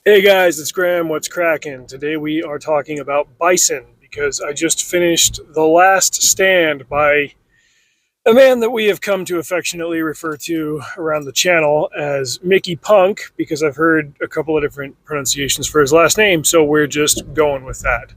Hey guys, it's Graham. What's cracking? Today we are talking about bison because I just finished The Last Stand by a man that we have come to affectionately refer to around the channel as Mickey Punk because I've heard a couple of different pronunciations for his last name, so we're just going with that.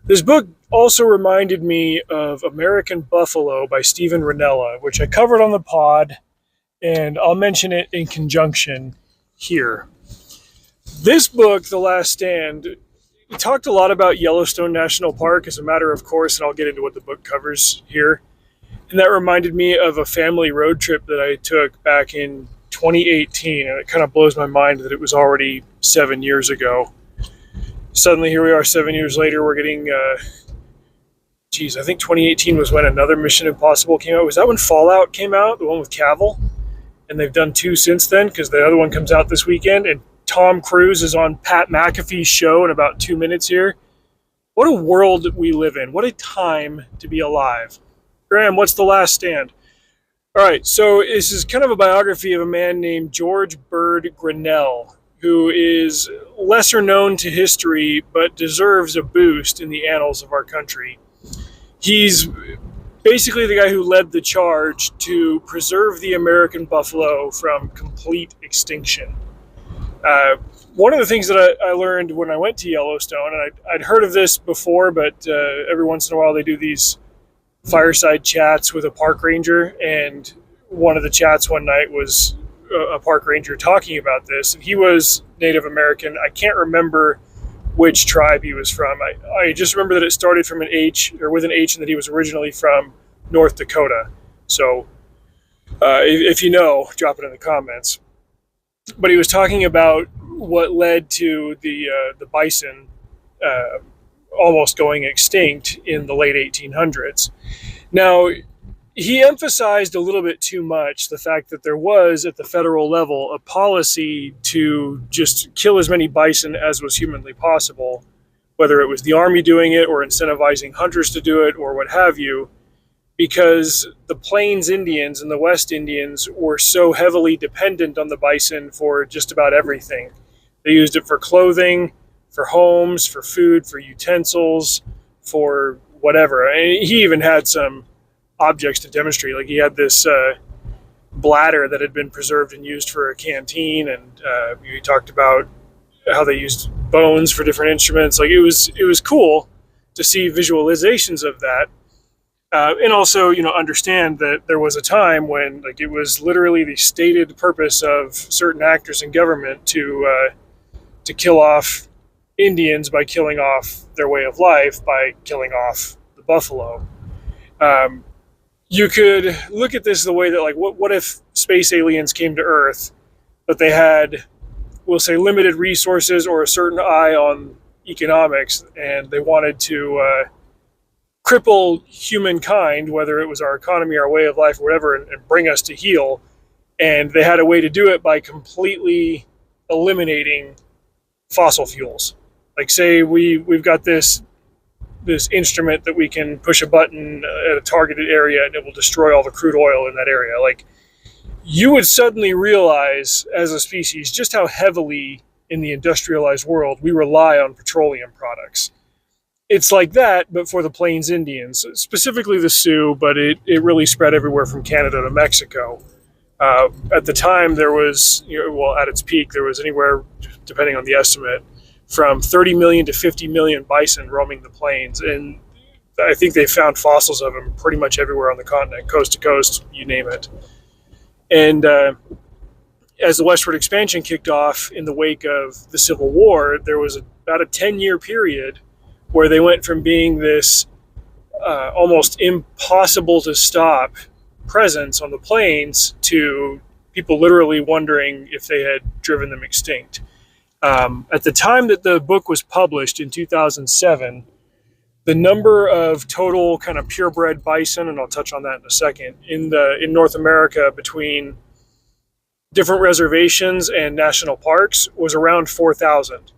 This book also reminded me of American Buffalo by Stephen Ranella, which I covered on the pod, and I'll mention it in conjunction here. This book, The Last Stand, talked a lot about Yellowstone National Park as a matter of course, and I'll get into what the book covers here. And that reminded me of a family road trip that I took back in 2018, and it kind of blows my mind that it was already 7 years ago. Suddenly, here we are 7 years later, we're getting, I think 2018 was when another Mission Impossible came out. Was that when Fallout came out, the one with Cavill? And they've done two since then, because the other one comes out this weekend, and Tom Cruise is on Pat McAfee's show in about 2 minutes here. What a world we live in. What a time to be alive. Graham, what's The Last Stand? All right, so this is kind of a biography of a man named George Bird Grinnell, who is lesser known to history, but deserves a boost in the annals of our country. He's basically the guy who led the charge to preserve the American buffalo from complete extinction. One of the things that I learned when I went to Yellowstone, and I'd heard of this before, but every once in a while they do these fireside chats with a park ranger, and one of the chats one night was a park ranger talking about this, and he was Native American. I can't remember which tribe he was from. I just remember that it started from an H, or with an H, and that he was originally from North Dakota. So if you know, drop it in the comments. But he was talking about what led to the bison almost going extinct in the late 1800s. Now, he emphasized a little bit too much the fact that there was, at the federal level, a policy to just kill as many bison as was humanly possible, whether it was the Army doing it or incentivizing hunters to do it or what have you, because the Plains Indians and the West Indians were so heavily dependent on the bison for just about everything. They used it for clothing, for homes, for food, for utensils, for whatever. And he even had some objects to demonstrate. Like he had this bladder that had been preserved and used for a canteen, and he talked about how they used bones for different instruments. Like it was cool to see visualizations of that. And also, understand that there was a time when, like, it was literally the stated purpose of certain actors in government to kill off Indians by killing off their way of life, by killing off the buffalo. You could look at this the way that, like, what if space aliens came to Earth, but they had, we'll say, limited resources or a certain eye on economics, and they wanted to cripple humankind, whether it was our economy, our way of life, or whatever, and bring us to heel. And they had a way to do it by completely eliminating fossil fuels. Like, say we've got this instrument that we can push a button at a targeted area and it will destroy all the crude oil in that area. Like, you would suddenly realize as a species just how heavily in the industrialized world we rely on petroleum products. It's like that, but for the Plains Indians, specifically the Sioux, but it really spread everywhere from Canada to Mexico. At the time, there was, at its peak, there was anywhere, depending on the estimate, from 30 million to 50 million bison roaming the plains. And I think they found fossils of them pretty much everywhere on the continent, coast to coast, you name it. And as the westward expansion kicked off in the wake of the Civil War, there was about a 10-year period where they went from being this almost impossible to stop presence on the plains to people literally wondering if they had driven them extinct. At the time that the book was published in 2007, the number of total kind of purebred bison, and I'll touch on that in a second, in North America between different reservations and national parks was around 4,000.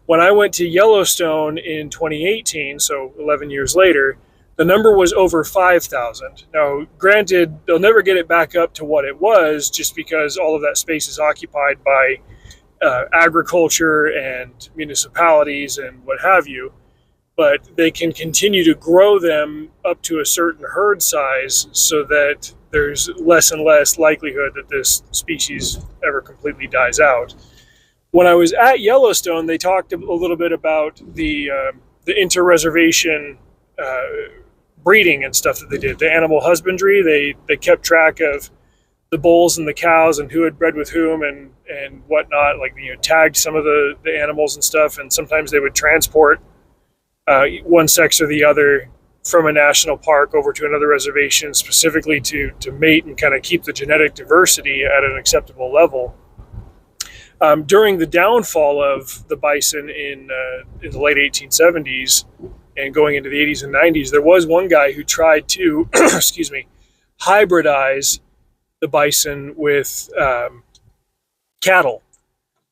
When I went to Yellowstone in 2018, so 11 years later, the number was over 5,000. Now, granted, they'll never get it back up to what it was just because all of that space is occupied by agriculture and municipalities and what have you, but they can continue to grow them up to a certain herd size so that there's less and less likelihood that this species ever completely dies out. When I was at Yellowstone, they talked a little bit about the inter-reservation breeding and stuff that they did. The animal husbandry, they kept track of the bulls and the cows and who had bred with whom and whatnot. Like, tagged some of the animals and stuff, and sometimes they would transport one sex or the other from a national park over to another reservation specifically to mate and kind of keep the genetic diversity at an acceptable level. During the downfall of the bison in the late 1870s and going into the 80s and 90s, there was one guy who tried to, excuse me, hybridize the bison with cattle.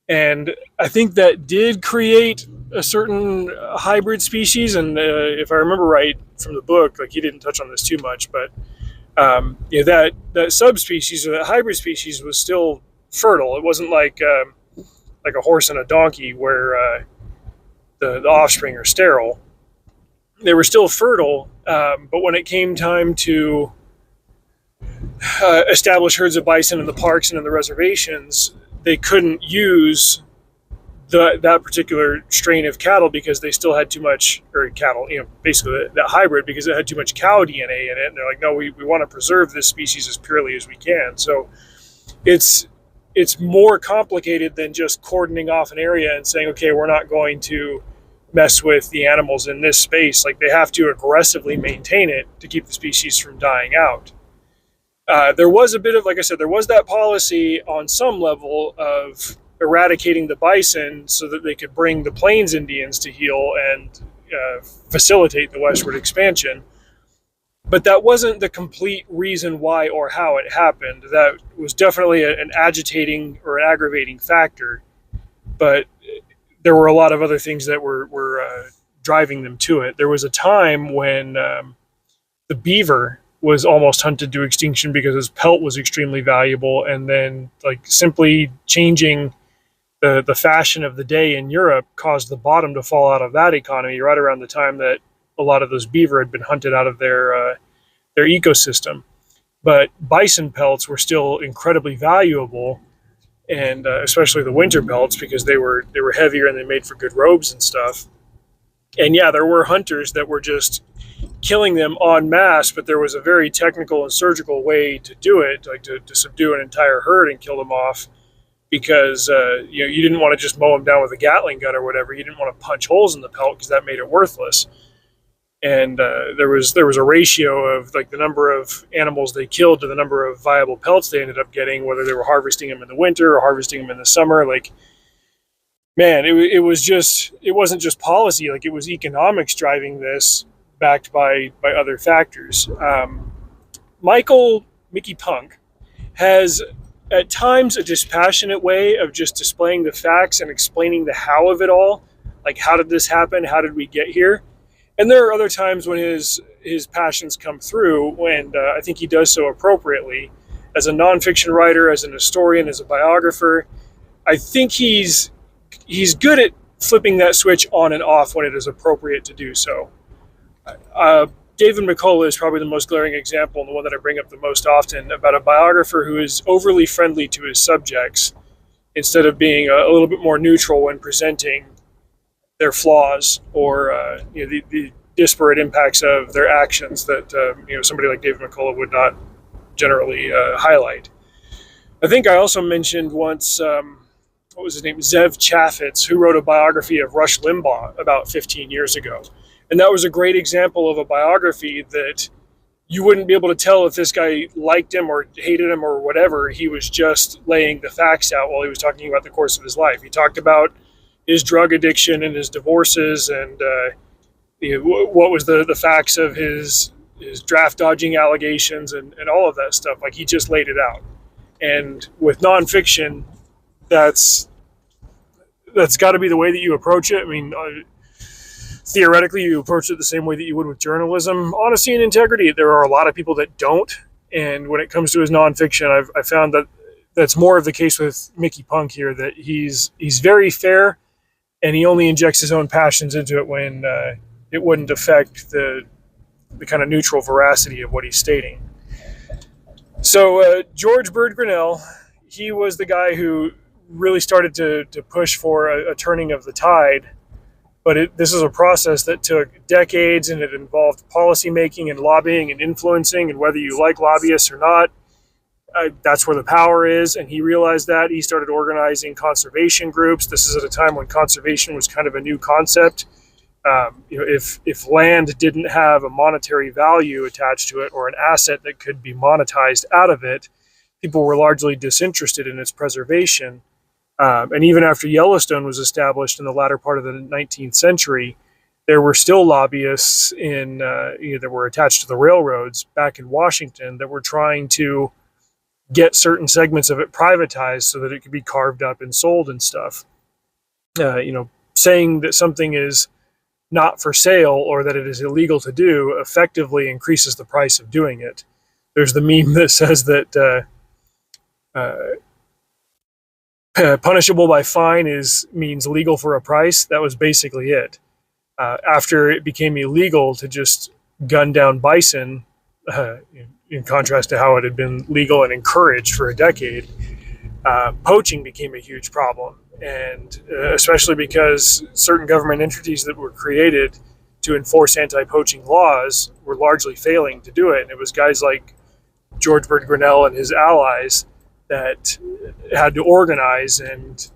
And I think that did create a certain hybrid species. And if I remember right from the book, like, he didn't touch on this too much, but that subspecies or that hybrid species was still fertile. It wasn't like a horse and a donkey where the offspring are sterile. They were still fertile, but when it came time to establish herds of bison in the parks and in the reservations, they couldn't use that particular strain of cattle because they still had too much, or cattle, basically that hybrid, because it had too much cow DNA in it. And they're like, no, we want to preserve this species as purely as we can. So it's more complicated than just cordoning off an area and saying, okay, we're not going to mess with the animals in this space. Like, they have to aggressively maintain it to keep the species from dying out. There was a bit of, like I said, there was that policy on some level of eradicating the bison so that they could bring the Plains Indians to heel and facilitate the westward expansion. But that wasn't the complete reason why or how it happened. That was definitely an agitating or an aggravating factor. But there were a lot of other things that were driving them to it. There was a time when the beaver was almost hunted to extinction because his pelt was extremely valuable, and then, like, simply changing the fashion of the day in Europe caused the bottom to fall out of that economy right around the time that a lot of those beaver had been hunted out of their ecosystem. But bison pelts were still incredibly valuable, and especially the winter pelts, because they were heavier and they made for good robes and stuff. And yeah, there were hunters that were just killing them en masse, but there was a very technical and surgical way to do it, like to subdue an entire herd and kill them off, because you didn't want to just mow them down with a Gatling gun or whatever. You didn't want to punch holes in the pelt because that made it worthless. And there was a ratio of, like, the number of animals they killed to the number of viable pelts they ended up getting, whether they were harvesting them in the winter or harvesting them in the summer. Like, man, it wasn't just policy. Like, it was economics driving this, backed by other factors. Mickey Punk has at times a dispassionate way of just displaying the facts and explaining the how of it all. Like, how did this happen? How did we get here? And there are other times when his passions come through, and I think he does so appropriately. As a nonfiction writer, as an historian, as a biographer, I think he's good at flipping that switch on and off when it is appropriate to do so. David McCullough is probably the most glaring example, and the one that I bring up the most often, about a biographer who is overly friendly to his subjects instead of being a little bit more neutral when presenting their flaws or the disparate impacts of their actions that somebody like David McCullough would not generally highlight. I think I also mentioned once, what was his name, Zev Chaffetz, who wrote a biography of Rush Limbaugh about 15 years ago. And that was a great example of a biography that you wouldn't be able to tell if this guy liked him or hated him or whatever. He was just laying the facts out while he was talking about the course of his life. He talked about his drug addiction and his divorces and what was the facts of his draft dodging allegations and all of that stuff. Like, he just laid it out. And with nonfiction, that's got to be the way that you approach it. I mean, theoretically, you approach it the same way that you would with journalism. Honesty and integrity, there are a lot of people that don't. And when it comes to his nonfiction, I've found that that's more of the case with Mickey Punk here, that he's very fair, and he only injects his own passions into it when it wouldn't affect the kind of neutral veracity of what he's stating. So George Bird Grinnell, he was the guy who really started to push for a turning of the tide. But this is a process that took decades, and it involved policy making and lobbying and influencing, and whether you like lobbyists or not, that's where the power is. And he realized that. He started organizing conservation groups. This is at a time when conservation was kind of a new concept. If land didn't have a monetary value attached to it, or an asset that could be monetized out of it, people were largely disinterested in its preservation. And even after Yellowstone was established in the latter part of the 19th century, there were still lobbyists that were attached to the railroads back in Washington that were trying to get certain segments of it privatized so that it could be carved up and sold and stuff. Saying that something is not for sale or that it is illegal to do effectively increases the price of doing it. There's the meme that says that punishable by fine means legal for a price. That was basically it. After it became illegal to just gun down bison, in contrast to how it had been legal and encouraged for a decade, poaching became a huge problem. And especially because certain government entities that were created to enforce anti-poaching laws were largely failing to do it. And it was guys like George Bird Grinnell and his allies that had to organize and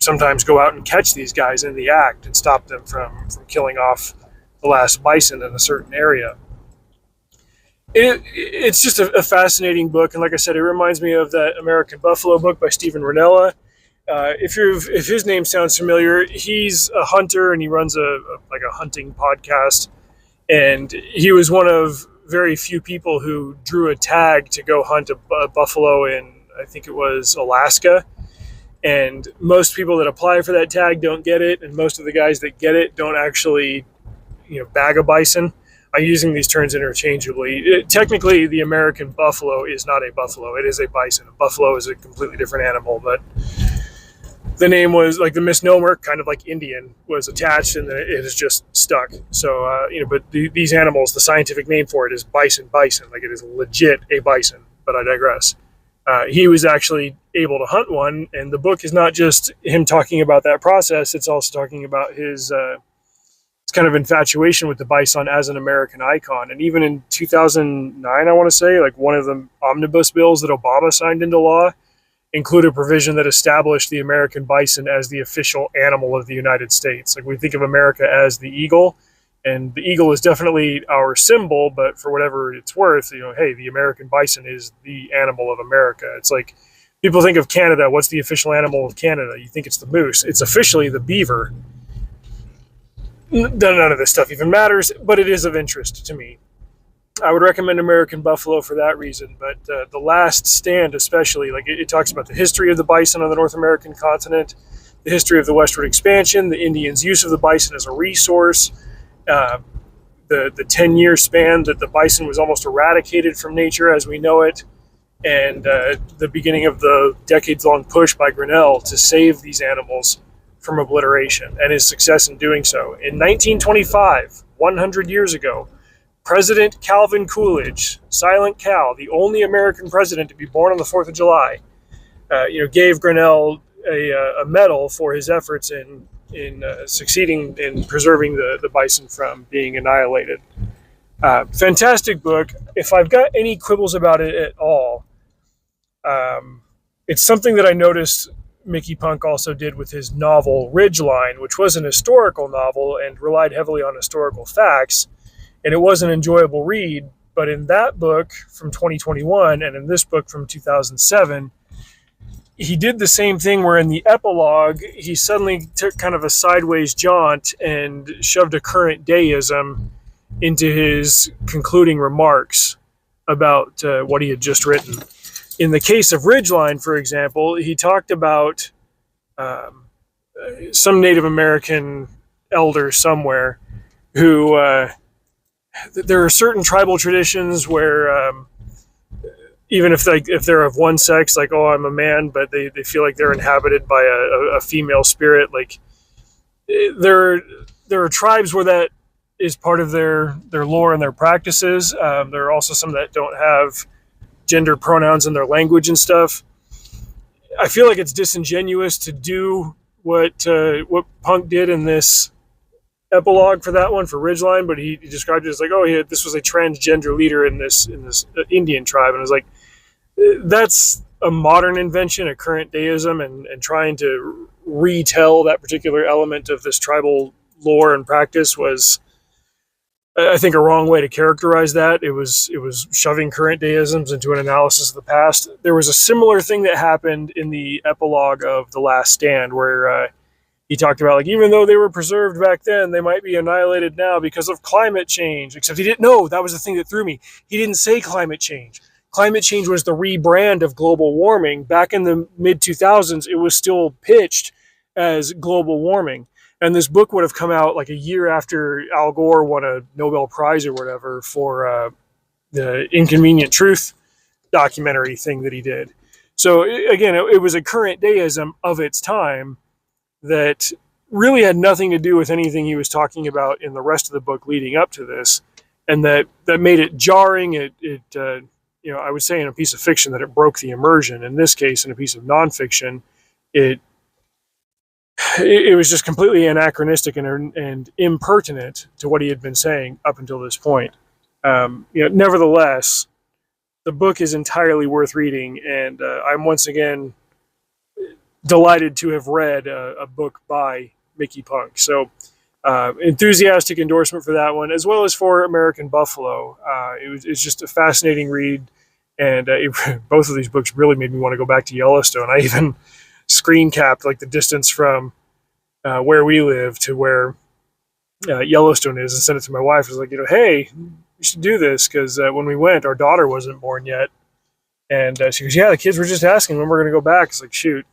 sometimes go out and catch these guys in the act and stop them from killing off the last bison in a certain area. It's just a fascinating book, and like I said, it reminds me of that American Buffalo book by Stephen Ranella. If his name sounds familiar, he's a hunter and he runs a hunting podcast, and he was one of very few people who drew a tag to go hunt a buffalo in, I think it was Alaska. And most people that apply for that tag don't get it, and most of the guys that get it don't actually, bag a bison. I'm using these terms interchangeably. Technically, the American buffalo is not a buffalo. It is a bison. A buffalo is a completely different animal, but the name was like the misnomer, kind of like Indian, was attached, and it is just stuck. So, but these animals, the scientific name for it is bison. Like it is legit a bison, but I digress. He was actually able to hunt one, and the book is not just him talking about that process. It's also talking about his kind of infatuation with the bison as an American icon. And even in 2009, I want to say, like one of the omnibus bills that Obama signed into law include a provision that established the American bison as the official animal of the United States. Like we think of America as the eagle, and the eagle is definitely our symbol, but for whatever it's worth, hey, the American bison is the animal of America. It's like people think of Canada. What's the official animal of Canada? You think it's the moose. It's officially the beaver. None of this stuff even matters, but it is of interest to me. I would recommend American Buffalo for that reason, but The Last Stand especially, like it talks about the history of the bison on the North American continent, the history of the westward expansion, the Indians' use of the bison as a resource, the 10-year span that the bison was almost eradicated from nature as we know it, and the beginning of the decades-long push by Grinnell to save these animals from obliteration, and his success in doing so. In 1925, 100 years ago, President Calvin Coolidge, Silent Cal, the only American president to be born on the 4th of July, gave Grinnell a medal for his efforts in succeeding in preserving the bison from being annihilated. Fantastic book. If I've got any quibbles about it at all, it's something that I noticed Mickey Punk also did with his novel Ridgeline, which was an historical novel and relied heavily on historical facts, and it was an enjoyable read. But in that book from 2021 and in this book from 2007, he did the same thing where in the epilogue, he suddenly took kind of a sideways jaunt and shoved a current dayism into his concluding remarks about what he had just written. In the case of Ridgeline, for example, he talked about some Native American elder somewhere who there are certain tribal traditions where even if they're of one sex, like, oh, I'm a man, but they feel like they're inhabited by a female spirit. Like there there are tribes where that is part of their lore and their practices. There are also some that don't have gender pronouns in their language and stuff. I feel like it's disingenuous to do what Punk did in this epilogue for that one for Ridgeline, but he described it as like, oh yeah, this was a transgender leader in this Indian tribe, and I was like, that's a modern invention, a current deism, and trying to retell that particular element of this tribal lore and practice was, I think, a wrong way to characterize that. It was shoving current deisms into an analysis of the past. There was a similar thing that happened in the epilogue of The Last Stand, where he talked about, like, even though they were preserved back then, they might be annihilated now because of climate change. Except he didn't know. That was the thing that threw me. He didn't say climate change. Climate change was the rebrand of global warming. Back in the mid 2000s, it was still pitched as global warming. And this book would have come out like a year after Al Gore won a Nobel Prize or whatever for the Inconvenient Truth documentary thing that he did. So again, it was a current deism of its time that really had nothing to do with anything he was talking about in the rest of the book leading up to this, and that made it jarring. I would say in a piece of fiction that it broke the immersion. In this case, in a piece of nonfiction, it was just completely anachronistic and impertinent to what he had been saying up until this point. Nevertheless, the book is entirely worth reading, and I'm once again delighted to have read a book by Mickey Punk. So enthusiastic endorsement for that one, as well as for American Buffalo. It's just a fascinating read, and both of these books really made me want to go back to Yellowstone. I even screen capped like the distance from where we live to where Yellowstone is, and sent it to my wife. I was like, hey, we should do this, because when we went, our daughter wasn't born yet, and she goes, yeah, the kids were just asking when we're going to go back. It's like, shoot,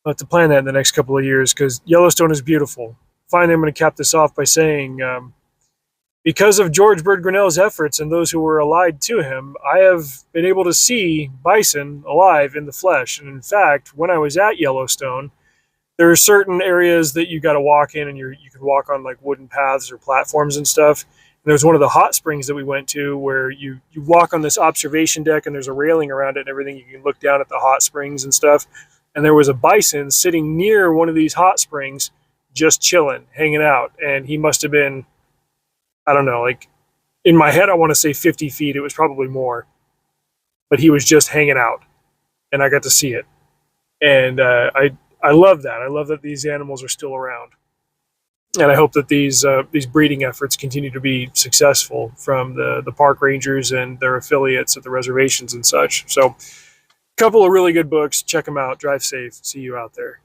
I'll have to plan that in the next couple of years, because Yellowstone is beautiful. Finally, I'm going to cap this off by saying, because of George Bird Grinnell's efforts and those who were allied to him, I have been able to see bison alive in the flesh. And in fact, when I was at Yellowstone, there are certain areas that you got to walk in, and you can walk on like wooden paths or platforms and stuff. And there's one of the hot springs that we went to where you walk on this observation deck, and there's a railing around it and everything. You can look down at the hot springs and stuff. And there was a bison sitting near one of these hot springs, just chilling, hanging out. And he must have been, I don't know, like, in my head, I want to say 50 feet. It was probably more. But he was just hanging out, and I got to see it. And I love that. I love that these animals are still around. And I hope that these breeding efforts continue to be successful from the park rangers and their affiliates at the reservations and such. So, couple of really good books. Check them out. Drive safe. See you out there.